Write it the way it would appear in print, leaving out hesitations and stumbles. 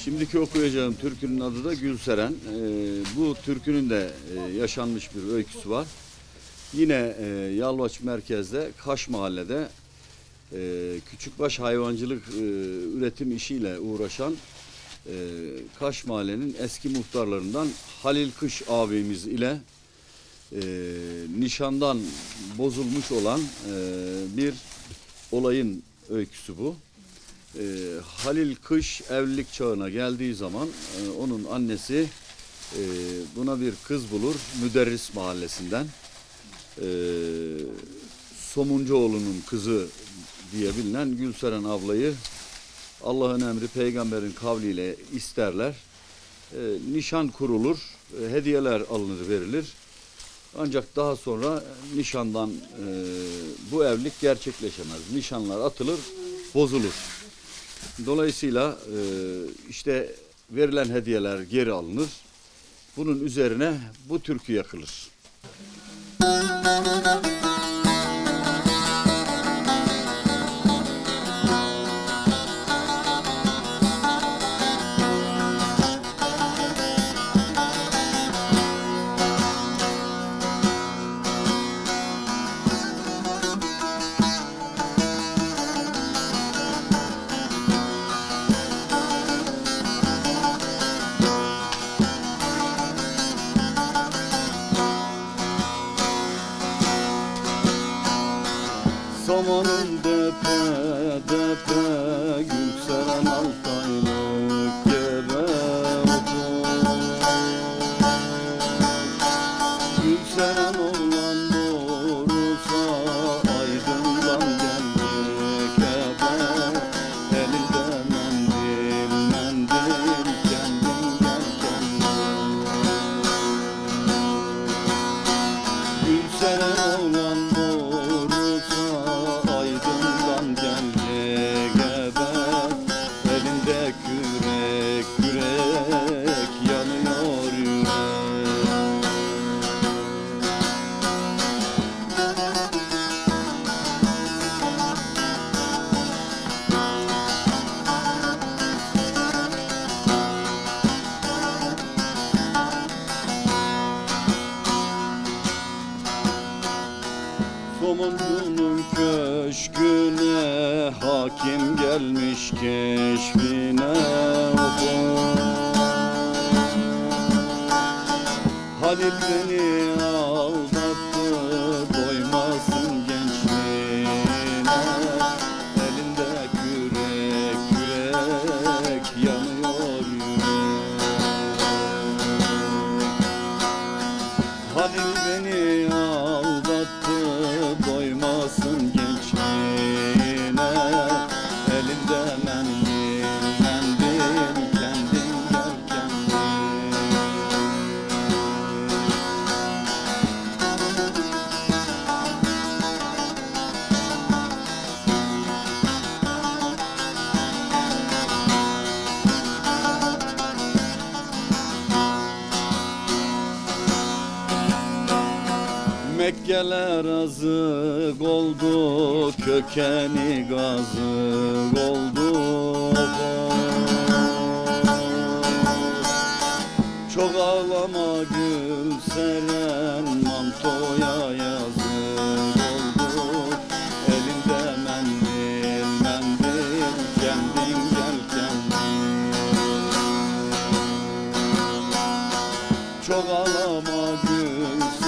Şimdiki okuyacağım türkünün adı da Gülseren. Bu türkünün de yaşanmış bir öyküsü var. Yine Yalvaç merkezde Kaş Mahalle'de küçükbaş hayvancılık üretim işiyle uğraşan Kaş Mahalle'nin eski muhtarlarından Halil Kış abimiz ile nişandan bozulmuş olan bir olayın öyküsü bu. Halil Kış evlilik çağına geldiği zaman onun annesi buna bir kız bulur Müderris mahallesinden. Somuncuoğlu'nun kızı diye bilinen Gülseren ablayı Allah'ın emri peygamberin kavliyle isterler. Nişan kurulur, hediyeler alınır verilir. Ancak daha sonra nişandan bu evlilik gerçekleşemez. Nişanlar atılır, bozulur. Dolayısıyla işte verilen hediyeler geri alınır. Bunun üzerine bu türkü yakılır. Samanın depe depe Gülseren altaylık gebe otur. Gülseren oğlan doğrusa aydından geldik gebe. Elinde mendil mendil kendin gel kendin. Gülseren oğlan kürek kürek yanıyor yürek. Somuncunun köşküne hakim gelmiş keşfine okur. Halil beni aldattı doymasın gençliğine. Elinde kürek kürek yanıyor yürek. Halil beni aldattı doymasın gençliğine. Elinde mendil mendil kendin gel kendin. Mekkeler azık oldu, kökeni gazık oldu. Çok ağlama Gülseren, mantoya yazık oldu. Elinde mendil mendil kendin gel kendin. Çok ağlama Gülseren,